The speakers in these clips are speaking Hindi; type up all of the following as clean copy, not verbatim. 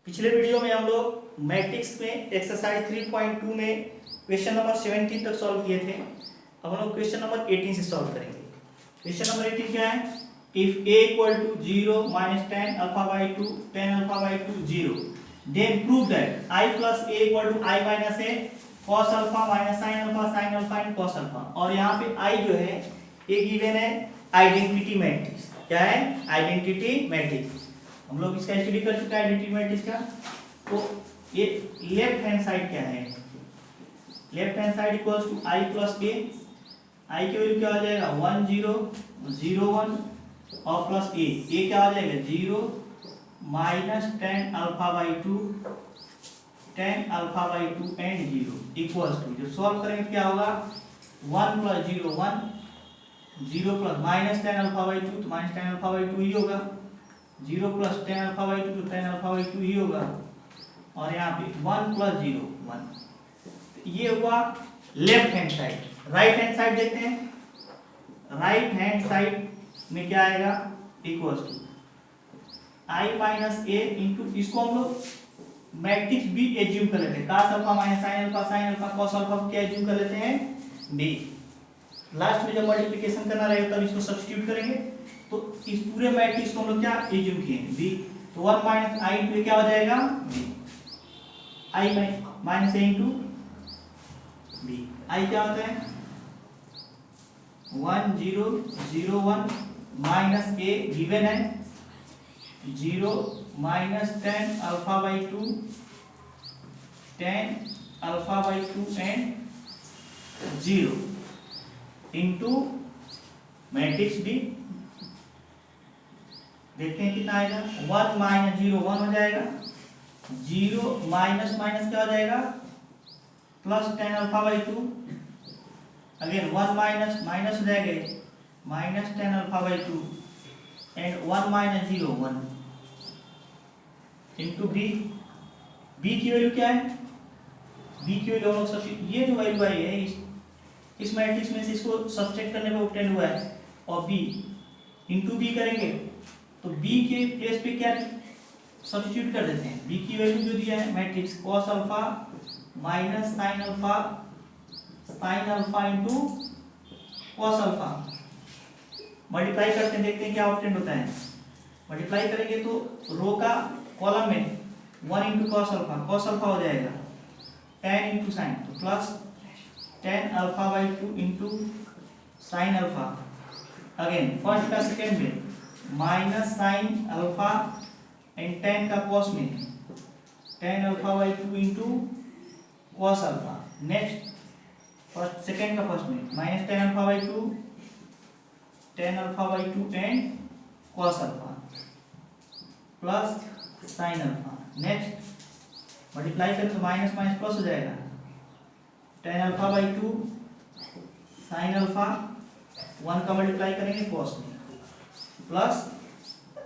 पिछले वीडियो में हम लोग मैट्रिक्स में एक्सरसाइज 3.2 में क्वेश्चन नंबर 17 तक सॉल्व किए थे। अब हम लोग क्वेश्चन नंबर 18 से सॉल्व करेंगे। क्वेश्चन नंबर 18 क्या है? If a equal to 0 minus tan alpha by 2 tan alpha by 2 0 then prove that i plus a equal to i minus a cos alpha minus sin alpha and cos alpha. और यहाँ पे i जो है ये गिवन है आइडेंटिटी मैट्रिक्स। क्या है? Identity matrix. हम लोग इसका स्टडी कर चुके हैं आइडेंटिटी मैट्रिक्स का। तो ये लेफ्ट हैंड साइड क्या है? Left hand side equals to i plus a। i की वैल्यू क्या हो जाएगा? 1 0 0 1 और प्लस a क्या हो जाएगा? 0 minus tan alpha by 2 tan alpha by 2 and 0 equals to, जो सॉल्व करेंगे क्या होगा? 1 plus 0 1 0 plus minus tan alpha by 2 तो माइनस tan अल्फा बाई 2 ही होगा। 0 प्लस tan अल्फा बाई 2 तो tan अल्फा बाई 2 ही होगा। और यहाँ पे 1 प्लस 0 1। ये हुआ left hand side. Right hand side देखते हैं। राइट हैंड साइड में क्या आएगा? Equals to i minus a into, इसको हम लोग मैट्रिक्स b एज्यूम कर लेते हैं। cos alpha minus sin alpha cos alpha क्या एज्यूम कर लेते हैं? b। लास्ट में जब मल्टीप्लिकेशन करना रहेगा तब इसको सब्स्टिट्यूट करेंगे। तो इस पूरे मैट्रिक्स को हम लोग क्या एज्यूम किए? b। तो 1 माइनस i इंटू क्या हो जाएगा? b। i minus a into b। i क्या होता है? 1 0 0 1 माइनस a गिवन है 0 minus tan alpha by 2 tan alpha by 2 and 0 into matrix b। देखते हैं कितना आएगा। 1 माइनस 0 1 हो जाएगा। 0 माइनस माइनस क्या हो जाएगा? Plus tan alpha by 2। Again 1 minus minus हो जाएगा minus tan alpha by 2 and 1 minus 0 1 into b। b की वैल्यू क्या है? b की वैल्यू हम लोग सब्स्टिट्यूट, ये जो वैल्यू आई है इस मैट्रिक्स में से इसको सब्ट्रैक्ट करने पे ऑब्टेन हुआ है। और b इंटू b करेंगे तो b के प्लेस पे क्या सब्स्टिट्यूट कर देते हैं। b की वैल्यू जो दिया है matrix cos alpha minus sin alpha into cos alpha. Multiply करते हैं, देखते हैं क्या ऑब्टेन होता है। मल्टीप्लाई करेंगे तो रो का कॉलम में 1 इंटू cos अल्फा हो जाएगा tan इंटू साइन, तो plus tan alpha by 2 into sine alpha. Again first का सेकेंड में minus sine alpha and tan का cos में tan alpha by 2 into cos alpha. Next first second का फर्स्ट में minus tan alpha by 2 tan alpha by 2 and cos alpha plus sine alpha. Next multiply करें तो माइनस माइनस प्लस हो जाएगा। tan alpha by 2 sine alpha 1 का मल्टीप्लाई करेंगे cos में प्लस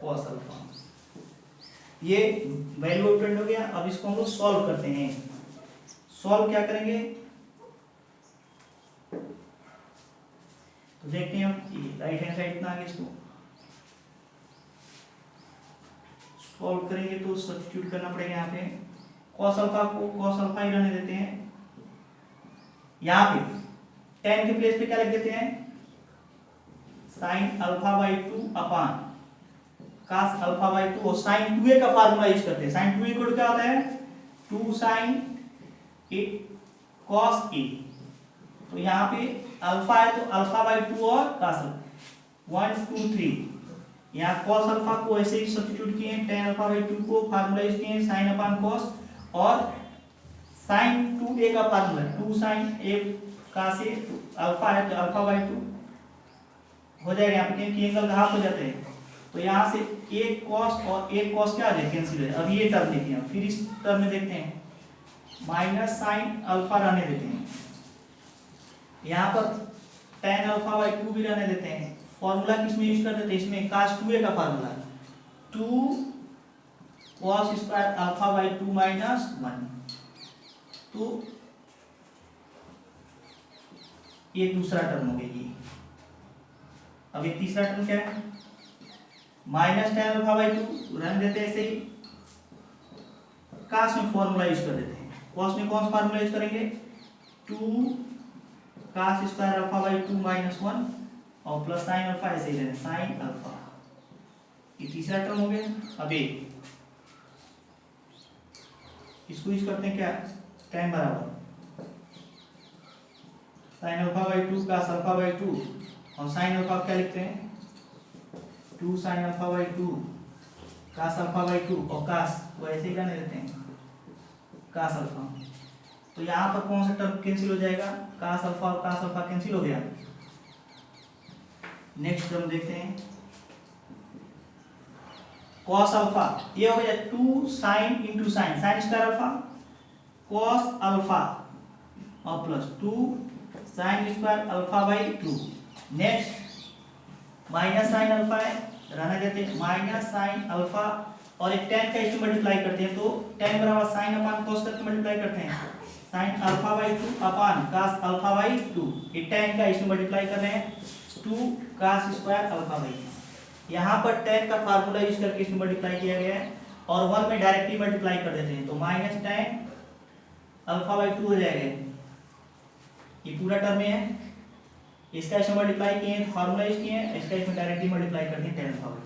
cos अल्फा। ये वैल्यू ऑब्टेन हो गया। अब इसको हम लोग सॉल्व करते हैं। सॉल्व क्या करेंगे तो देखते हैं हम। राइट हैंड साइड इतना आगे इसको सॉल्व करेंगे तो सब्स्टिट्यूट करना पड़ेगा। यहाँ पे cos अल्फा को cos अल्फा ही रहने देते हैं। यहाँ पे tan के प्लेस पे क्या लिख देते हैं? sin alpha by 2 upon cos alpha by 2 और sin 2a का फार्मूला यूज करते हैं। sin 2a इक्वल क्या होता है? 2 sin a cos a। तो यहाँ पे अल्फा है तो अल्फा बाई 2 और cos 1 2 3। यहाँ cos अल्फा को ऐसे ही सब्स्टिट्यूट किए हैं। tan अल्फा बाई 2 को फार्मूला यूज किए हैं sin अपान cos, और sin 2a का formula 2 sin a cos a। Alpha है तो अल्फा बाई 2 हो जाएगा यहाँ पे, क्योंकि एंगल का हाफ हो जाते हैं। तो यहाँ से एक cos और एक cos क्या आ जाए? कैंसिल हो जाए। अब ये टर्म देखते हैं, फिर इस टर्म में देखते हैं माइनस sin अल्फा रहने देते हैं। यहाँ पर tan अल्फा बाई 2 भी रहने देते हैं। फॉर्मूला किसमें यूज कर देते हैं? इसमें cos 2a का formula 2 cos square alpha by 2 minus 1। तो ये दूसरा टर्म हो गया। ये अब ये तीसरा टर्म क्या है? माइनस tan अल्फा बाई 2 रहने देते हैं ऐसे ही। काश में फॉर्मूला यूज कर देते हैं। कॉस में कौन सा फॉर्मूला यूज करेंगे, 2 काश स्क्वायर अल्फा बाई 2 माइनस 1 और प्लस साइन अल्फा, ऐसे ही रहने साइन अल्फा। ये तीसरा टर्म हो गया। अब इसको यूज करते हैं क्या, tan बराबर साइन अल्फा बाई 2 काश अल्फा बाई 2 और साइन अल्फा क्या लिखते हैं, 2 साइन अल्फा बाई 2 काश अल्फा बाई 2 और काश को ऐसे ही करने देते हैं काश अल्फा। तो यहाँ पर कौन सा टर्म कैंसिल हो जाएगा, काश अल्फा और काश अल्फा कैंसिल हो गया। नेक्स्ट टर्म देखते हैं, कॉस अल्फा, ये हो गया 2 sine into sine, sine square alpha cos alpha और plus 2 sine square alpha by 2। Next minus sine alpha है, रहने देते हैं माइनस साइन अल्फा और एक tan का इसमें मल्टीप्लाई करते हैं, तो tan बराबर साइन अपान कॉस करके मल्टीप्लाई करते हैं, sine alpha by 2 upon cos alpha by 2। ये tan का इसमें मल्टीप्लाई कर रहे हैं 2 कास स्क्वायर अल्फा बाई 2। यहाँ पर tan का फार्मूला यूज करके इसमें मल्टीप्लाई किया गया है और 1 में डायरेक्टली मल्टीप्लाई कर देते हैं, तो माइनस tan अल्फा बाई 2 हो जाएगा। ये पूरा टर्म है, इसका इसमें मल्टीप्लाई किए हैं, फार्मूला यूज किए हैं, इसका इसमें डायरेक्टली मल्टीप्लाई करते हैं tan अल्फा बाई 2।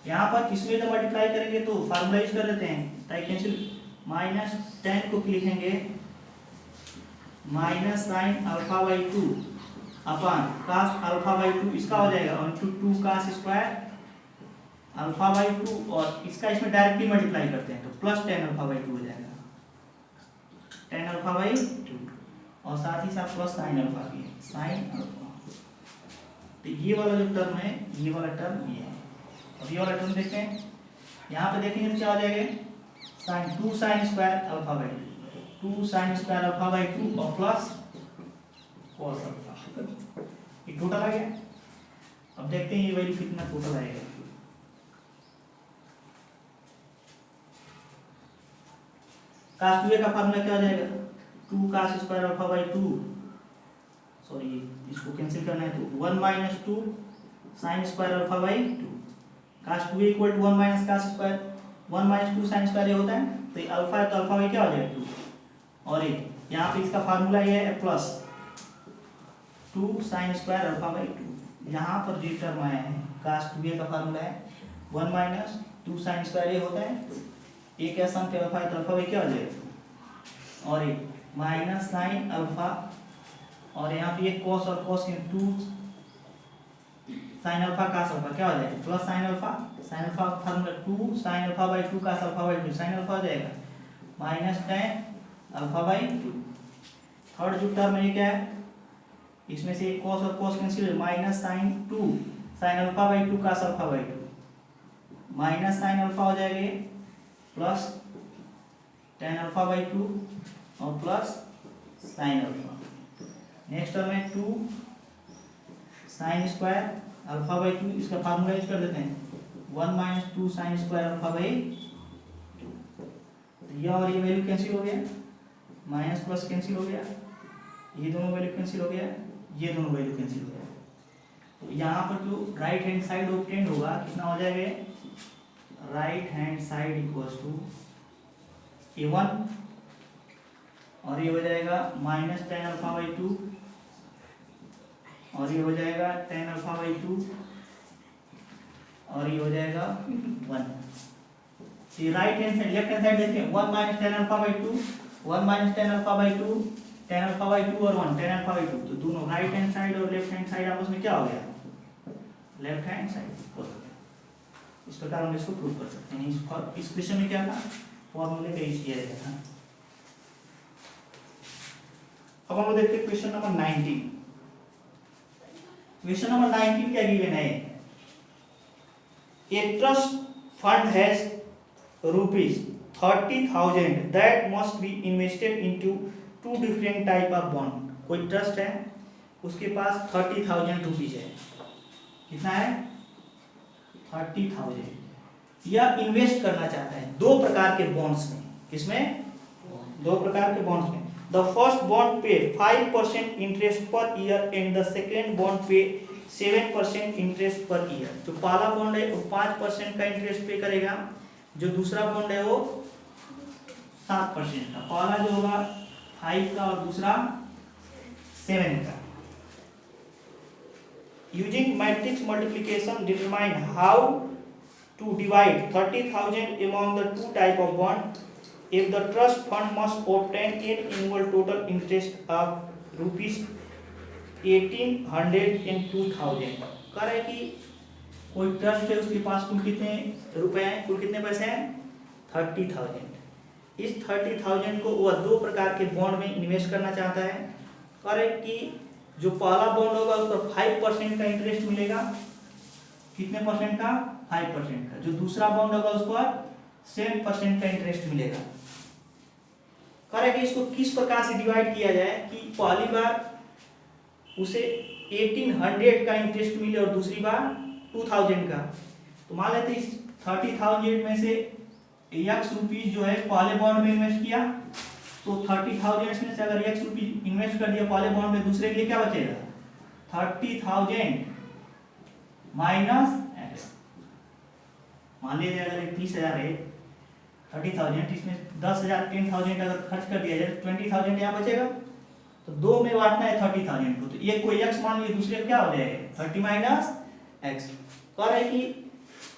यहाँ पर इसमें तो मल्टीप्लाई करेंगे तो फार्मूला यूज कर देते हैं, ताकि कैंसिल माइनस tan को लिखेंगे minus sine alpha by 2 upon cos alpha by 2, इसका हो जाएगा into 2 cos square alpha by 2 और इसका इसमें डायरेक्टली मल्टीप्लाई करते हैं तो प्लस tan अल्फा बाई 2 हो जाएगा, tan अल्फा बाई 2 और साथ ही साथ प्लस साइन अल्फा भी है, साइन अल्फा। तो ये वाला जो टर्म है, ये वाला टर्म ये है। अब ये वाला टर्म देखते हैं, यहाँ पे देखेंगे तो क्या हो जाएगा, sine 2 sine square alpha by 2 sine square alpha by 2 और प्लस कॉस अल्फा, ये टोटल आ गया। अब देखते हैं ये वैल्यू कितना टोटल आएगा। कास 2a का फार्मूला क्या हो जाएगा, 2 cos square alpha by 2, sorry इसको कैंसिल करना है तो 1 minus 2 sine square alpha by 2। Cos 2a equal to 1 minus cos square, 1 minus 2 sine square ये होता है, तो ये अल्फा है तो अल्फा बाई क्या हो जाएगा 2 और ये यहाँ पे इसका फार्मूला ये है plus 2 sine square alpha by 2। यहाँ पर जो टर्म आया है कास 2a का फार्मूला है 1 माइनस 2 साइन स्क्वायर ये होता है, ये क्या सम पे अल्फा है तो अल्फा बाई क्या हो जाएगा और ये माइनस साइन अल्फा और यहाँ पे ये कॉस और cos 2 sine alpha cos alpha क्या हो जाएगा plus sine alpha formula 2 sine alpha by 2 cos alpha by 2 sine alpha हो जाएगा minus tan alpha by 2। Third जो टर्म है ये क्या है, इसमें से कॉस और cos cancel, minus sine 2 sine alpha by 2 cos alpha by 2 minus sine alpha हो जाएगा प्लस tan अल्फा बाई 2 और plus sine alpha. Next term है 2 साइन स्क्वायर अल्फा बाई 2, इसका फार्मूला यूज कर देते हैं 1 minus 2 sine square alpha by 2। तो ये और ये वैल्यू कैंसिल हो गया, माइनस प्लस कैंसिल हो गया, ये दोनों वैल्यू कैंसिल हो गया, ये दोनों वैल्यू कैंसिल हो गया। तो यहाँ पर जो राइट हैंड साइड ऑब्टेंड होगा कितना हो जाएगा, right hand side equals to a1 और ये हो जाएगा माइनस tan अल्फा बाई 2 और ये हो जाएगा tan अल्फा बाई 2 और ये हो जाएगा 1। ये right hand side, left hand side देखते हैं 1 minus tan alpha by 2 1 minus tan alpha by 2 tan alpha by 2 और 1 tan अल्फा बाई 2, तो दोनों राइट हैंड साइड और लेफ्ट हैंड साइड आपस में क्या हो गया, लेफ्ट हैंड साइड। इस प्रकार हम इसको प्रूव कर सकते हैं। इस क्वेश्चन में क्या था, फॉर्मूले का यूज किया गया था। अब हम देखते हैं क्वेश्चन नंबर 19। क्वेश्चन नंबर 19 क्या गिवन है, a trust fund has ₹30,000 that must be invested into 2 different type of bond। कोई ट्रस्ट है उसके पास 30,000 रुपीज है, कितना है 30,000, या इन्वेस्ट करना चाहता है 2 प्रकार के बॉन्ड्स में, किसमें 2 प्रकार के बॉन्ड्स में। द फर्स्ट बॉन्ड पे 5% interest per year and the second bond पे 7% इंटरेस्ट पर ईयर। जो पहला बॉन्ड है वो 5% का इंटरेस्ट पे करेगा, जो दूसरा बॉन्ड है वो 7% का, पहला जो होगा 5 का और दूसरा 7 का। Using matrix multiplication determine how to divide 30,000 among the two type of bond if the trust fund must obtain an annual total interest of rupees 1800 and 2000। कह रहे कि कोई ट्रस्ट है, उसके पास कुल कितने रुपए हैं, कुल कितने पैसे हैं 30,000। इस 30,000 को वह दो प्रकार के बॉन्ड में इन्वेस्ट करना चाहता है। कह रहे कि जो पहला बॉन्ड होगा उस पर 5% का इंटरेस्ट मिलेगा। कितने परसेंट का 5% का। जो दूसरा बॉन्ड होगा उस पर 7% का इंटरेस्ट मिलेगा। कह रहे कि इसको किस प्रकार से डिवाइड किया जाए कि पहली बार उसे 1800 का इंटरेस्ट मिले और दूसरी बार 2000 का। तो मान लेते इस 30,000 में से x रुपीज जो है पहले बॉन्ड में इन्वेस्ट किया, तो 30,000 में से अगर x रुपीज इन्वेस्ट कर दिया पहले बॉन्ड में, दूसरे के लिए क्या बचेगा 30,000 माइनस x। मान लीजिए अगर 30,000 है 30,000, इसमें 10,000 10,000 अगर खर्च कर दिया जाए 20,000 यहाँ बचेगा। तो दो में बांटना है 30,000 को, तो एक कोई x मान लीजिए, दूसरे क्या हो जाएगा 30 माइनस x। कह रहे कि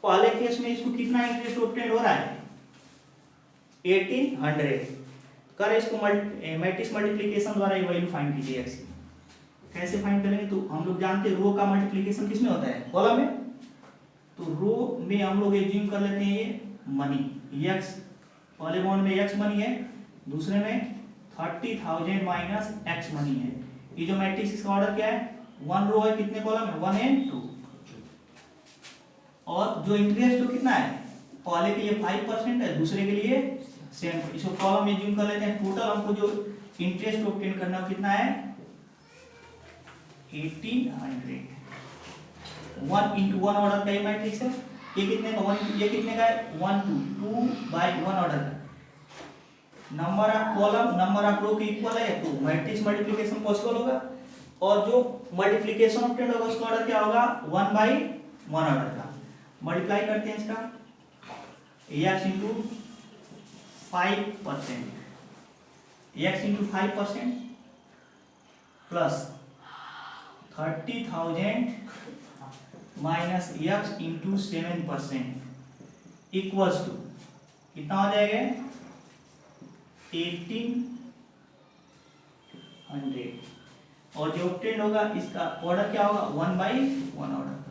पहले केस में इसको कितना इंटरेस्ट ऑब्टेन हो रहा है 1800। कर इसको मैट्रिक्स मल्टीप्लिकेशन द्वारा ये वैल्यू फाइंड कीजिए x की। कैसे फाइंड करेंगे, तो हम लोग जानते हैं रो का मल्टीप्लिकेशन किसमें होता है कॉलम में। तो रो में हम लोग एज्यूम कर लेते हैं ये मनी x, पहले बॉन्ड में x मनी है, दूसरे में 30,000 माइनस x मनी है। ये जो मैट्रिक्स इसका ऑर्डर क्या है, वन रो है, कितने कॉलम है 1 and 2। और जो इंटरेस्ट तो कितना है, पहले के लिए 5% है, दूसरे के लिए 7। इसको कॉलम में एज्यूम कर लेते हैं। टोटल हमको जो इंटरेस्ट ऑब्टेन करना है कितना है 1800। 1 into 1 ऑर्डर का ये मैट्रिक्स है। ये कितने का 1, ये कितने का है 1 2 by 1 ऑर्डर का। Number of column number of row के इक्वल है, तो मैट्रिक्स मल्टीप्लिकेशन पॉसिबल होगा। और जो मल्टीप्लिकेशन ऑब्टेन होगा उसका ऑर्डर क्या होगा 1 by 1 ऑर्डर का। मल्टीप्लाई करते हैं इसका x into 5%, x into 5% plus 30,000 minus x into 7% equals to कितना हो जाएगा 1800। और जो ऑब्टेन होगा इसका ऑर्डर क्या होगा 1 by 1 ऑर्डर का।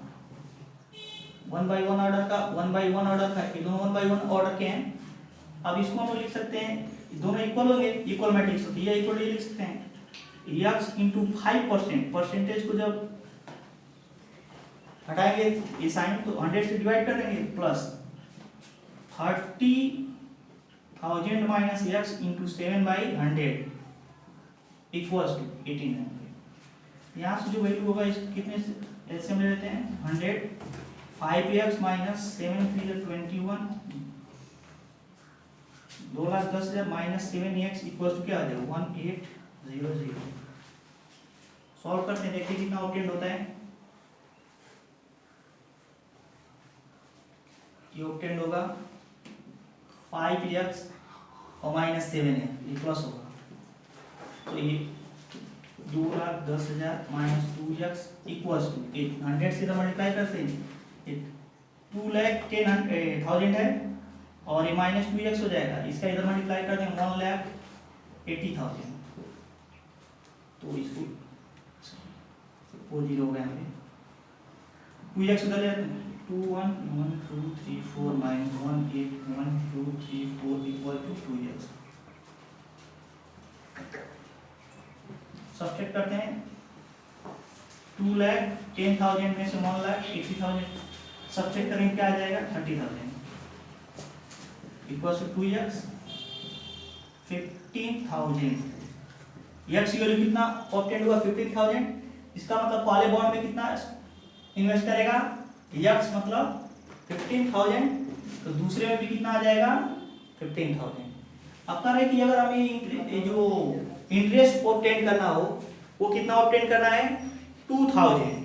1 by 1 ऑर्डर का 1 by 1 ऑर्डर का, ये दोनों 1 by 1 ऑर्डर के हैं। अब इसको हम लिख सकते हैं, दोनों इक्वल होंगे, इक्वल मैट्रिक्स होती है, इक्वल ये लिख सकते हैं x into 5%। परसेंटेज को जब हटाएंगे ये साइन तो 100 से डिवाइड कर देंगे, plus 30,000 minus x into 7 by 100 equals to 1800। यहाँ से जो वैल्यू होगा इस कितने एलसीएम ले लेते हैं 100, 5x minus 7 3 21, 2,10,000 minus 7x equals to क्या आ जाएगा 1800। सॉल्व करते हैं, देखिए कितना ऑब्टेन होता है। ये ऑब्टेन होगा 5x और माइनस 7 है, ये प्लस होगा। तो ये 2,10,000 माइनस 2x इक्वल्स टू 100 से मल्टीप्लाई करते हैं 2,10,000 है और ये माइनस 2x हो जाएगा, इसका इधर मल्टीप्लाई कर दें 1,80,000। तो इसको 40 हो गया हमें 2x उधर जाते हैं 2 1 1 2 3 4 minus 1 8 1 2 3 4 equal to 2x। Subtract करते हैं 2,10,000 में से 1,80,000 सब्ट्रैक्ट करेंगे क्या आ जाएगा 30,000 इक्वल टू 2x 15,000। x की वैल्यू कितना ऑब्टेन हुआ 15,000। इसका मतलब पहले बॉन्ड में कितना इन्वेस्ट करेगा x मतलब 15,000, तो दूसरे में भी कितना आ जाएगा 15,000। अब कह रहे कि अगर हमें जो इंटरेस्ट ऑब्टेन करना हो वो कितना ऑब्टेन करना है 2,000।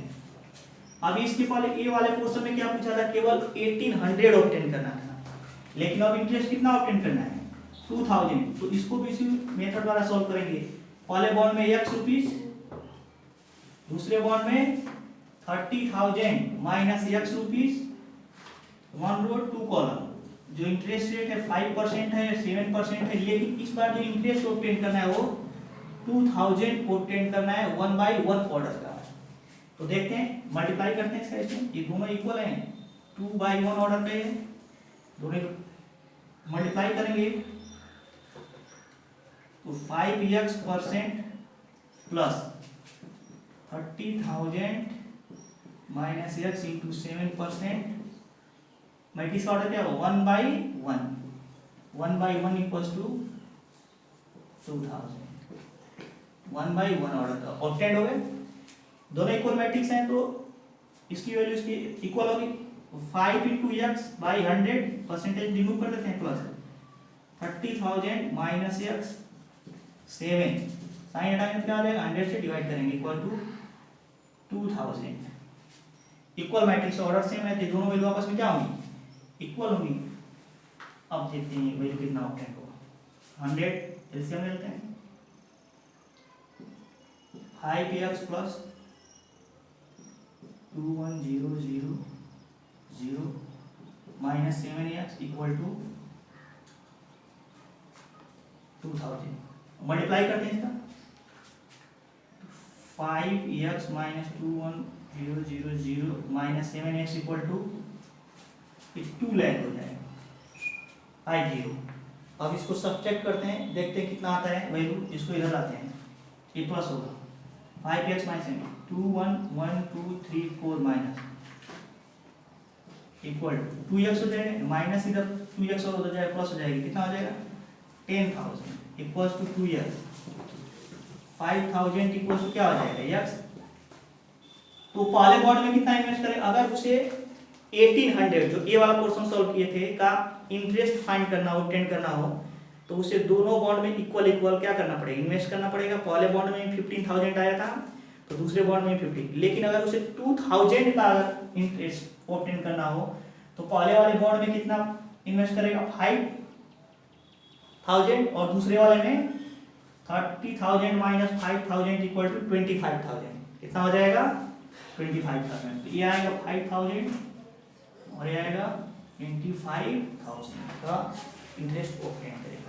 अभी इसके पहले ए वाले पोर्शन में क्या पूछा था केवल 1800 ऑब्टेन करना था, लेकिन अब इंटरेस्ट कितना ऑब्टेन करना है 2000, तो इसको भी इसी मेथड द्वारा सॉल्व करेंगे। पहले बॉन्ड में x रुपीस, दूसरे बॉन्ड में 30,000 माइनस x रुपीस, 1 रो 2 कॉलम। जो इंटरेस्ट रेट है 5% है, 7% है, लेकिन इस बार जो इंटरेस्ट ऑब्टेन करना है वो 2000 ऑब्टेन करना है 1/1 ऑर्डर का। तो देखते हैं, मल्टीप्लाई करते हैं इसका, इसमें ये दोनों इक्वल हैं, 2/1 ऑर्डर पे है, दोनों मल्टीप्लाई करेंगे तो 5x% plus 30,000 minus x into 7%, मैं किसका ऑर्डर क्या होगा 1/1, 1/1 इक्वल्स टू 2000, 1/1 ऑर्डर का ऑब्टेंड हो गए। दोनों इक्वल मैट्रिक्स हैं तो इसकी वैल्यू इसकी इक्वल होगी। 5 into x by 100, percentage remove कर देते हैं, प्लस 30,000 माइनस एक्स 7, साइन हटाएंगे क्या आ जाएगा 100 से डिवाइड करेंगे equal to 2000। Equal matrix order same है तो दोनों वैल्यू आपस में क्या होंगी इक्वल होंगी। अब देखते हैं वैल्यू कितना ऑब्टेंड होगा। 100 एलसीएम लेते हैं, 5x plus 21,000 minus 7x equal to 2000। Multiply करते हैं इसका, 5x minus 21,000 minus 7x equal to 2 lakh हो जाएगा 50। अब इसको सब्ट्रैक्ट करते हैं, देखते हैं कितना आता है वैल्यू। इसको इधर लाते हैं, ये प्लस होगा 5x minus 2 1 1 2 3 4 minus equal to 2x हो जाएगा, माइनस इधर 2x और उधर जाएगा प्लस हो जाएगी, कितना हो जाएगा 10,000 equals to 2x, 5,000 equals to क्या हो जाएगा x। तो पहले बॉन्ड में कितना इन्वेस्ट करें, अगर उसे 1800 जो ए वाला पोर्शन सॉल्व किए थे का इंटरेस्ट फाइंड करना हो, ऑब्टेन करना हो, तो उसे दोनों बॉन्ड में इक्वल क्या करना पड़ेगा, इन्वेस्ट करना पड़ेगा। पहले बॉन्ड में 15,000 आया था तो दूसरे बॉन्ड में 50, लेकिन अगर उसे 2000 का अगर इंटरेस्ट ऑब्टेन करना हो तो पहले वाले बॉन्ड में कितना इन्वेस्ट करेगा 5,000 और दूसरे वाले में 30,000 माइनस 5,000 इक्वल टू 25,000, कितना हो जाएगा 25,000। तो ये आएगा 5,000 और ये आएगा 25,000 का इंटरेस्ट ऑब्टेन करेगा।